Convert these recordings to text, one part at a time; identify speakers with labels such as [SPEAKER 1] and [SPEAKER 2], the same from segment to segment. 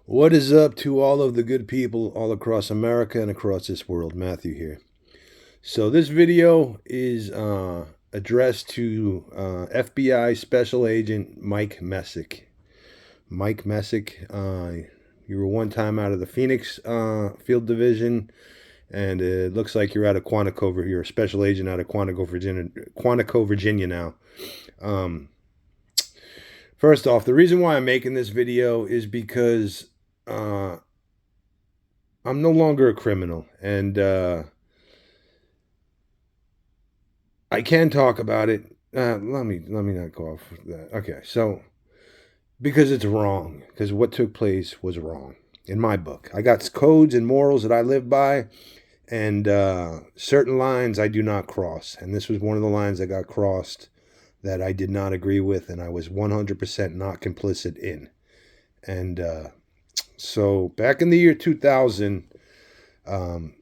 [SPEAKER 1] What is up to all of the good people all across America and across this world? Matthew here. So this video is addressed to FBI Special Agent Mike Mesick. Mike Mesick, you were one time out of the Phoenix Field Division, and it looks like you're out of Quantico. You're a special agent out of Quantico, Virginia now. Um, First off, the reason why I'm making this video is because uh, I'm no longer a criminal, and I can talk about it. Let me not go off with that. Okay, so because it's wrong, because what took place was wrong in my book. I got codes and morals that I live by, and certain lines I do not cross. And this was one of the lines that got crossed that I did not agree with, and I was 100% not complicit in. And so back in the year 2000, um,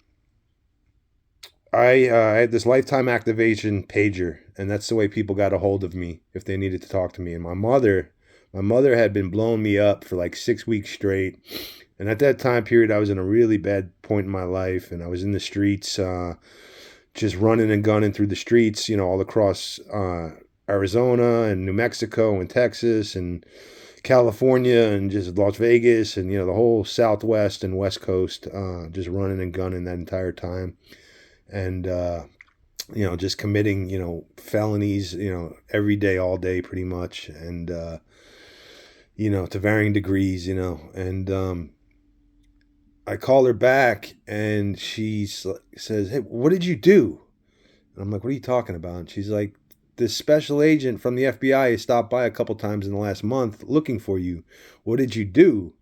[SPEAKER 1] I had this lifetime activation pager, and that's the way people got a hold of me if they needed to talk to me. And my mother had been blowing me up for like 6 weeks straight. And at that time period, I was in a really bad point in my life, and I was in the streets, just running and gunning through the streets, all across Arizona and New Mexico and Texas and California and just Las Vegas and the whole Southwest and West Coast, just running and gunning that entire time, and just committing felonies every day, all day, pretty much, and to varying degrees, and I call her back and she says, "Hey, what did you do?" And I'm like, "What are you talking about?" And she's like, "This special agent from the FBI has stopped by a couple times in the last month looking for you. What did you do?"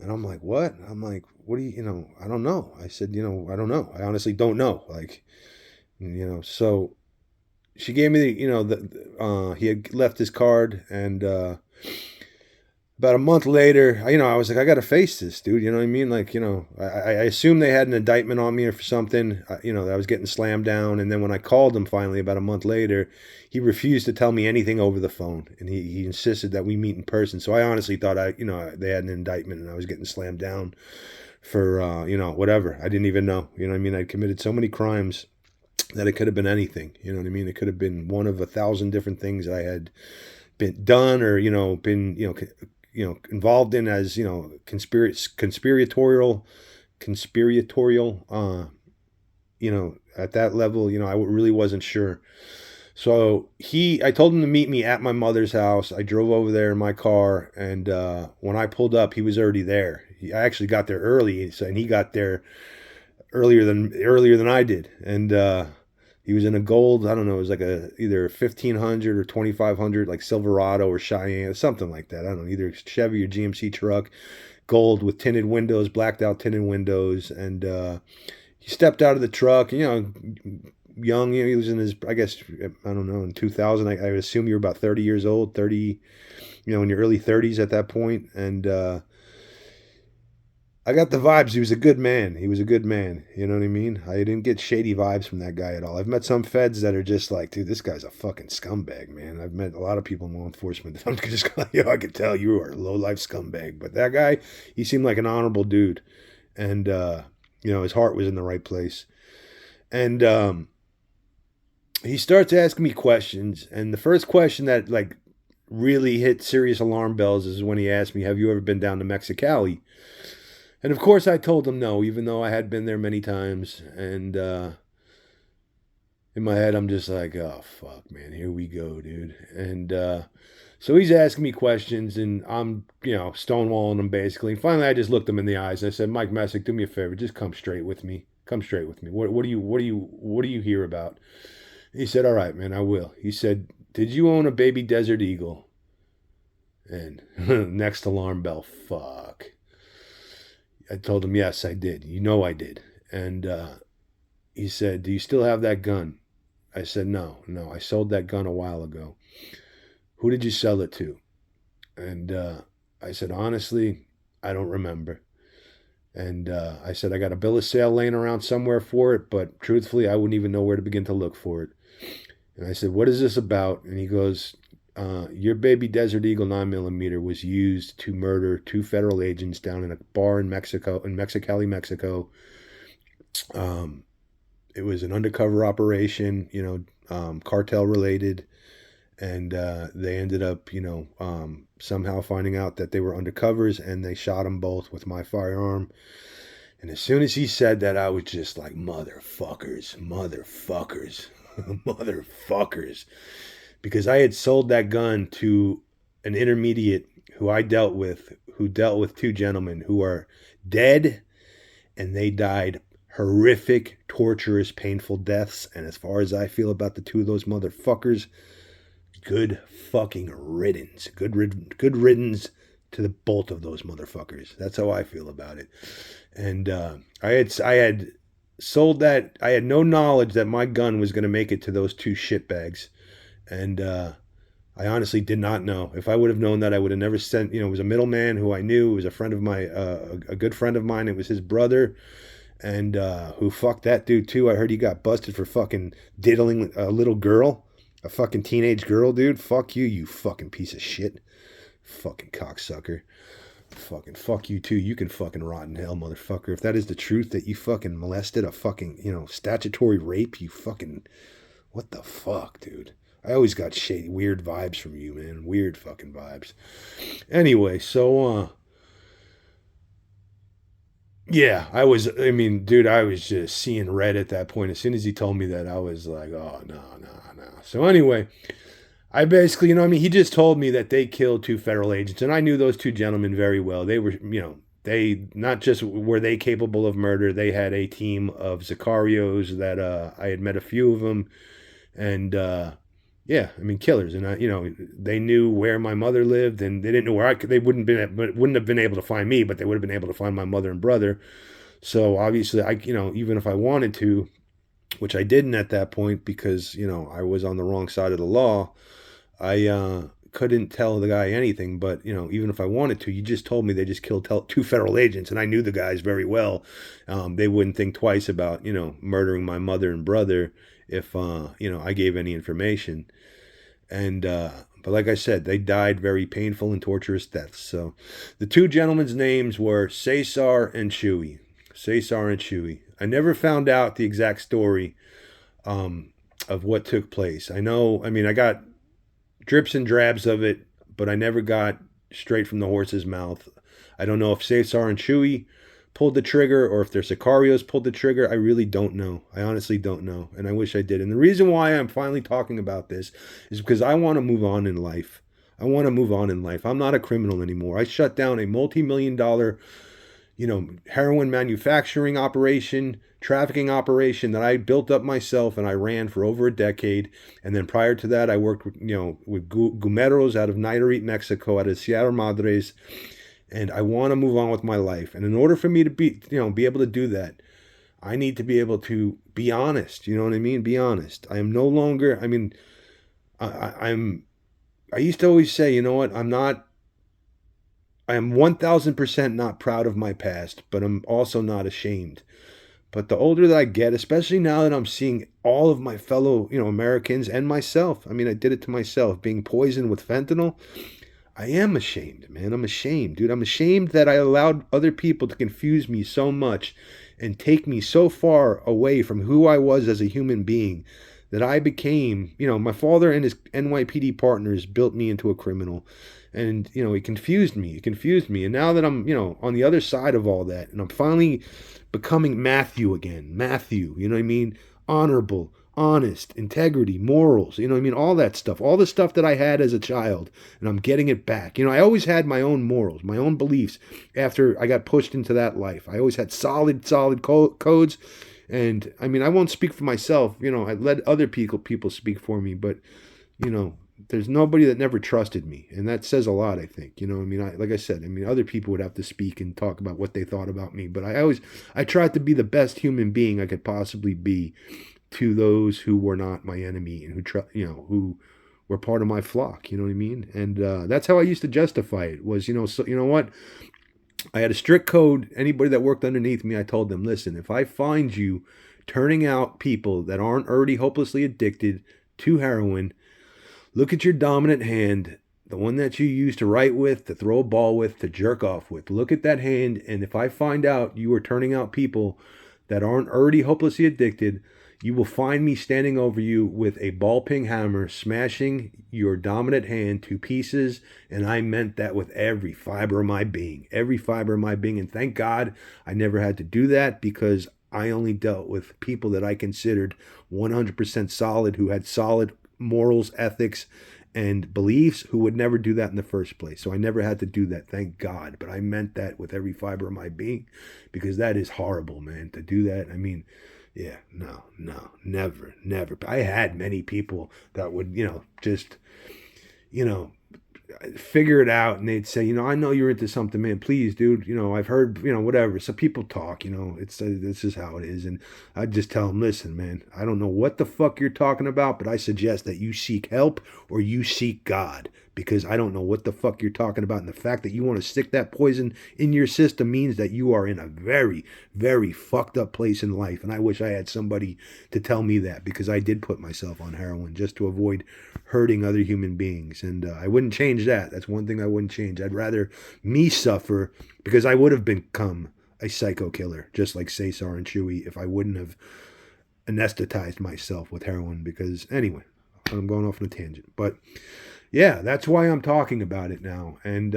[SPEAKER 1] And I'm like, "What?" I'm like, "What do you, I don't know." I said, "I don't know. I honestly don't know." Like, so she gave me he had left his card, and about a month later, I was like, I got to face this, dude. You know what I mean? Like, I assumed they had an indictment on me or for something, that I was getting slammed down. And then when I called him finally about a month later, he refused to tell me anything over the phone. And he insisted that we meet in person. So I honestly thought they had an indictment and I was getting slammed down for, whatever. I didn't even know, you know what I mean? I'd committed so many crimes that it could have been anything. You know what I mean? It could have been one of 1,000 different things that I had been done or, been, involved in as conspiratorial at that level. I really wasn't sure. So I told him to meet me at my mother's house. I drove over there in my car, and when I pulled up, he was already there. I actually got there early, and he got there earlier than I did, and he was in a gold, I don't know, it was like either 1,500 or 2,500, like Silverado or Cheyenne, something like that. I don't know, either Chevy or GMC truck, gold with tinted windows, blacked out tinted windows. And he stepped out of the truck, young, he was in his, I guess, I don't know, in 2000, I would assume you were about 30 years old, 30, in your early 30s at that point. And I got the vibes. He was a good man. He was a good man. You know what I mean? I didn't get shady vibes from that guy at all. I've met some feds that are just like, dude, this guy's a fucking scumbag, man. I've met a lot of people in law enforcement that I'm just like, I could tell you are a low-life scumbag. But that guy, he seemed like an honorable dude. And, his heart was in the right place. And he starts asking me questions. And the first question that, like, really hit serious alarm bells is when he asked me, "Have you ever been down to Mexicali?" And of course, I told him no, even though I had been there many times. And in my head, I'm just like, "Oh, fuck, man, here we go, dude." And so he's asking me questions, and I'm, stonewalling him basically. Finally, I just looked him in the eyes. And I said, "Mike Messick, do me a favor. Just come straight with me. Come straight with me. What do you hear about?" He said, "All right, man, I will." He said, "Did you own a baby desert eagle?" And next alarm bell, fuck. I told him, "Yes, I did. I did." And he said, "Do you still have that gun?" I said, No, I sold that gun a while ago." "Who did you sell it to?" And I said, "Honestly, I don't remember." And I said, "I got a bill of sale laying around somewhere for it, but truthfully, I wouldn't even know where to begin to look for it." And I said, "What is this about?" And he goes, your baby Desert Eagle 9mm was used to murder 2 federal agents down in a bar in Mexico, in Mexicali, Mexico. Um, it was an undercover operation, cartel related, and they ended up, somehow finding out that they were undercovers, and they shot them both with my firearm. And as soon as he said that, I was just like, motherfuckers, motherfuckers, motherfuckers. Because I had sold that gun to an intermediate who dealt with 2 gentlemen who are dead, and they died horrific, torturous, painful deaths. And as far as I feel about the 2 of those motherfuckers, good fucking riddance. Good riddance to the both of those motherfuckers. That's how I feel about it. And I had sold that. I had no knowledge that my gun was going to make it to those 2 shitbags. And I honestly did not know. If I would have known that, I would have never sent. It was a middleman who I knew. It was a friend of my, a good friend of mine. It was his brother, and who fucked that dude too. I heard he got busted for fucking diddling a little girl, a fucking teenage girl, dude. Fuck you, you fucking piece of shit, fucking cocksucker. Fucking fuck you too. You can fucking rot in hell, motherfucker. If that is the truth that you fucking molested a fucking, statutory rape, you fucking, what the fuck, dude? I always got shady, weird vibes from you, man. Weird fucking vibes. Anyway, so, yeah, dude, I was just seeing red at that point. As soon as he told me that, I was like, oh, no, no, no. So anyway, I basically, he just told me that they killed 2 federal agents, and I knew those 2 gentlemen very well. They were, they, not just were they capable of murder, they had a team of sicarios that I had met a few of them, and yeah, killers. And they knew where my mother lived, and they didn't know where they wouldn't have been able to find me, but they would have been able to find my mother and brother. So obviously, even if I wanted to, which I didn't at that point because I was on the wrong side of the law, I couldn't tell the guy anything. But even if I wanted to, you just told me they just killed 2 federal agents, and I knew the guys very well. They wouldn't think twice about murdering my mother and brother if I gave any information. And but like I said, they died very painful and torturous deaths. So the 2 gentlemen's names were Cesar and Chewy. Cesar and Chewy. I never found out the exact story of what took place. I got drips and drabs of it, but I never got straight from the horse's mouth. I don't know if Cesar and Chewy pulled the trigger or if their sicarios pulled the trigger. I really don't know. I honestly don't know, and I wish I did. And the reason why I'm finally talking about this is because I want to move on in life. I'm not a criminal anymore. I shut down a multi-million-dollar, heroin manufacturing operation, trafficking operation that I built up myself, and I ran for over a decade. And then prior to that, I worked with Gumeros out of Nayarit, Mexico, out of Sierra Madres. And I want to move on with my life. And in order for me to be able to do that, I need to be able to be honest. You know what I mean? Be honest. I am no longer, I used to always say, I am 1000% not proud of my past, but I'm also not ashamed. But the older that I get, especially now that I'm seeing all of my fellow, Americans and myself, I did it to myself, being poisoned with fentanyl. I am ashamed, man. I'm ashamed, dude. I'm ashamed that I allowed other people to confuse me so much and take me so far away from who I was as a human being that I became, my father and his NYPD partners built me into a criminal. And, it confused me. And now that I'm, on the other side of all that, and I'm finally becoming Matthew again. Matthew, you know what I mean? Honorable, honest, integrity, morals, all that stuff, all the stuff that I had as a child, and I'm getting it back. I always had my own morals, my own beliefs after I got pushed into that life. I always had solid codes, and I won't speak for myself, I let other people speak for me, but, there's nobody that never trusted me, and that says a lot, I think. Like I said, other people would have to speak and talk about what they thought about me, but I tried to be the best human being I could possibly be to those who were not my enemy and who were part of my flock, And that's how I used to justify it was, so you know what? I had a strict code. Anybody that worked underneath me, I told them, listen, if I find you turning out people that aren't already hopelessly addicted to heroin, Look at your dominant hand, the one that you use to write with, to throw a ball with, to jerk off with. Look at that hand, and if I find out you are turning out people that aren't already hopelessly addicted, you will find me standing over you with a ball peen hammer, smashing your dominant hand to pieces. And I meant that with every fiber of my being, every fiber of my being. And thank God I never had to do that, because I only dealt with people that I considered 100% solid, who had solid morals, ethics, and beliefs, who would never do that in the first place. So I never had to do that, thank God. But I meant that with every fiber of my being, because that is horrible, man, to do that. I mean, yeah, no, never, never. I had many people that would, just, you know, figure it out, and they'd say, I know you're into something, man, please, dude, I've heard, whatever. So people talk, it's this is how it is. And I'd just tell them, listen, man, I don't know what the fuck you're talking about, but I suggest that you seek help, or you seek God, because I don't know what the fuck you're talking about. And the fact that you want to stick that poison in your system means that you are in a very, very fucked up place in life. And I wish I had somebody to tell me that, because I did put myself on heroin just to avoid hurting other human beings. And I wouldn't change that. That's one thing I wouldn't change. I'd rather me suffer, because I would have become a psycho killer, just like Cesar and Chewy, if I wouldn't have anesthetized myself with heroin. Because anyway, I'm going off on a tangent. But yeah, that's why I'm talking about it now. And,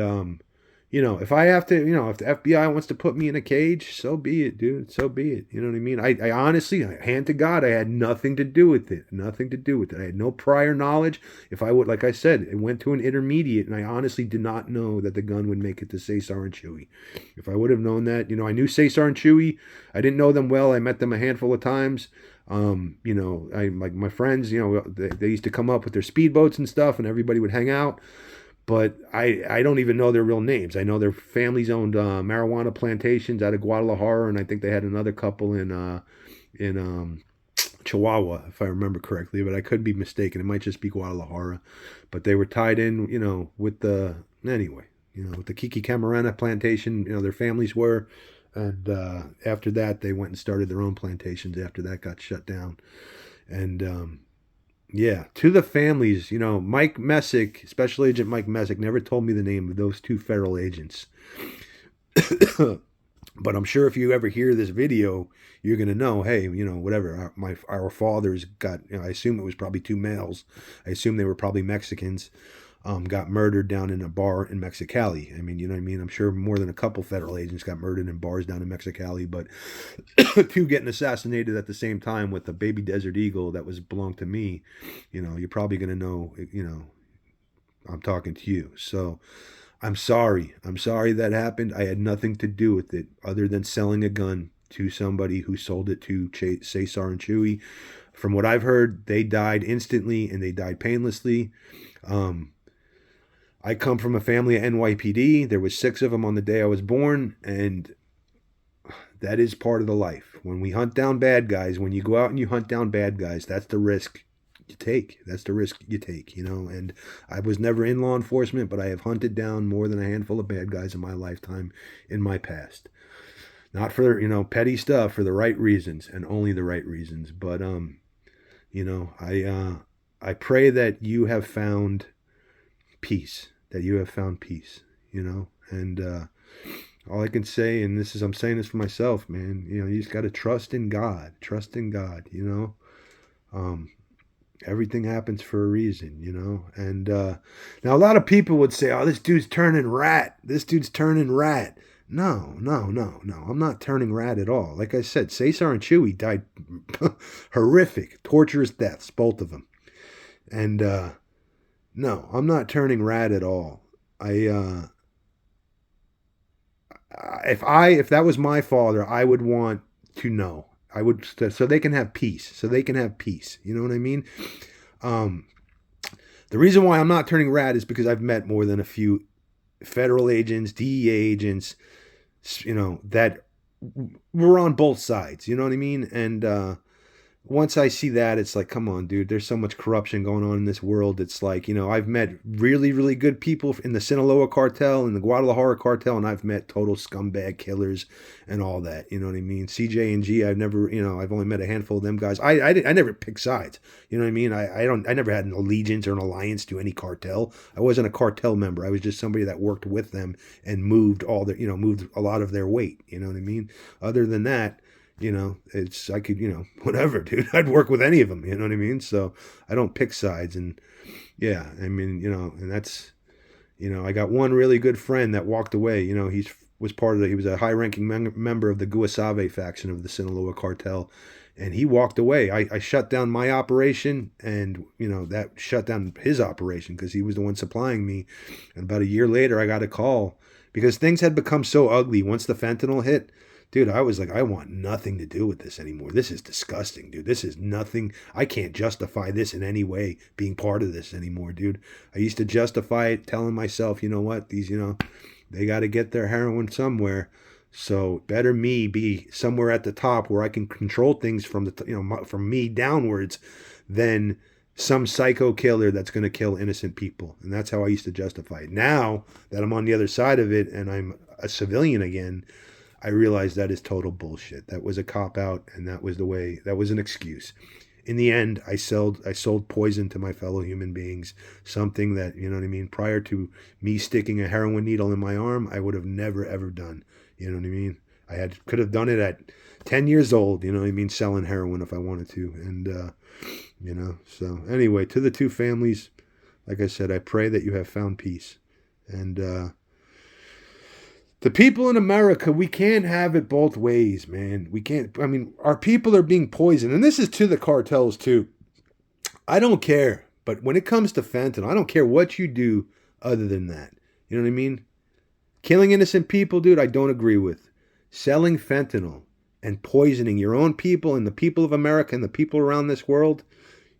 [SPEAKER 1] if I have to, if the FBI wants to put me in a cage, so be it, dude. So be it. You know what I mean? I honestly, hand to God, I had nothing to do with it. Nothing to do with it. I had no prior knowledge. If I would, like I said, it went to an intermediate, and I honestly did not know that the gun would make it to Cesar and Chewy. If I would have known that, I knew Cesar and Chewy. I didn't know them well. I met them a handful of times. I like my friends, they used to come up with their speedboats and stuff, and everybody would hang out. But I don't even know their real names. I know their families owned marijuana plantations out of Guadalajara, and I think they had another couple in Chihuahua, if I remember correctly. But I could be mistaken. It might just be Guadalajara. But they were tied in, with the with the Kiki Camarena plantation. Their families were. And after that, they went and started their own plantations after that got shut down. And yeah, to the families, Mike Mesick, Special Agent Mike Mesick, never told me the name of those two federal agents. But I'm sure if you ever hear this video, you're going to know, hey, whatever, our fathers got, I assume it was probably two males. I assume they were probably Mexicans. Got murdered down in a bar in Mexicali. I mean, you know what I mean? I'm sure more than a couple federal agents got murdered in bars down in Mexicali, but two getting assassinated at the same time with a baby Desert Eagle that belonged to me. You're probably going to know, I'm talking to you. So I'm sorry. I'm sorry that happened. I had nothing to do with it other than selling a gun to somebody who sold it to Cesar and Chewy. From what I've heard, they died instantly, and they died painlessly. I come from a family of NYPD. There was 6 of them on the day I was born, and that is part of the life. When we hunt down bad guys, when you go out and you hunt down bad guys, that's the risk you take. That's the risk you take, and I was never in law enforcement, but I have hunted down more than a handful of bad guys in my lifetime in my past. Not for, petty stuff, for the right reasons, and only the right reasons. But, I pray that you have found peace, and all I can say, and I'm saying this for myself, man, you just got to trust in God, everything happens for a reason, and now a lot of people would say, oh, this dude's turning rat. No, I'm not turning rat at all. Like I said, Cesar and Chewy died horrific, torturous deaths, both of them. And no, I'm not turning rat at all. If that was my father, I would want to know. I would, so they can have peace. You know what I mean? The reason why I'm not turning rat is because I've met more than a few federal agents, DEA agents, that were on both sides. You know what I mean? And once I see that, it's like, come on, dude, there's so much corruption going on in this world. It's like, I've met really, really good people in the Sinaloa cartel and the Guadalajara cartel, and I've met total scumbag killers and all that. You know what I mean? CJ and G, I've never, I've only met a handful of them guys. I never picked sides. You know what I mean? I never had an allegiance or an alliance to any cartel. I wasn't a cartel member. I was just somebody that worked with them and moved moved a lot of their weight. You know what I mean? Other than that, I could, whatever, dude. I'd work with any of them, you know what I mean? So I don't pick sides. And yeah, I mean, and that's, I got one really good friend that walked away. He was a high ranking member of the Guasave faction of the Sinaloa cartel. And he walked away. I shut down my operation, and that shut down his operation because he was the one supplying me. And about a year later, I got a call because things had become so ugly once the fentanyl hit. Dude, I was like, I want nothing to do with this anymore. This is disgusting, dude. This is nothing. I can't justify this in any way, being part of this anymore, dude. I used to justify it, telling myself, you know what, they got to get their heroin somewhere. So better me be somewhere at the top where I can control things from from me downwards than some psycho killer that's going to kill innocent people. And that's how I used to justify it. Now that I'm on the other side of it and I'm a civilian again, I realized that is total bullshit. That was a cop out, and that was an excuse. In the end, I sold poison to my fellow human beings, something that, you know what I mean, prior to me sticking a heroin needle in my arm, I would have never ever done. You know what I mean? Could have done it at 10 years old, you know what I mean, selling heroin if I wanted to. And so anyway, to the two families, like I said, I pray that you have found peace. And the people in America, we can't have it both ways, man. We can't. I mean, our people are being poisoned. And this is to the cartels, too. I don't care. But when it comes to fentanyl, I don't care what you do other than that. You know what I mean? Killing innocent people, dude, I don't agree with. Selling fentanyl and poisoning your own people and the people of America and the people around this world,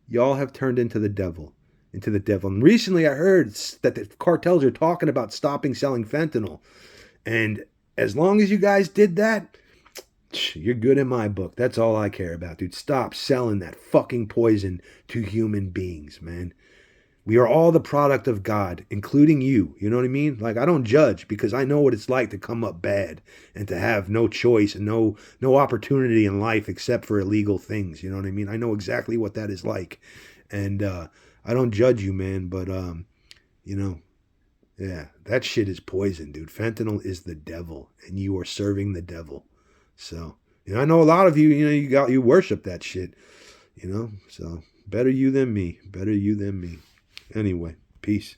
[SPEAKER 1] y'all have turned into the devil. And recently I heard that the cartels are talking about stopping selling fentanyl. And as long as you guys did that, you're good in my book. That's all I care about, dude. Stop selling that fucking poison to human beings, man. We are all the product of God, including you. You know what I mean? Like, I don't judge because I know what it's like to come up bad and to have no choice and no opportunity in life except for illegal things. You know what I mean? I know exactly what that is like. And I don't judge you, man, but yeah, that shit is poison, dude. Fentanyl is the devil, and you are serving the devil. So, I know a lot of you, you worship that shit, So better you than me. Better you than me. Anyway, peace.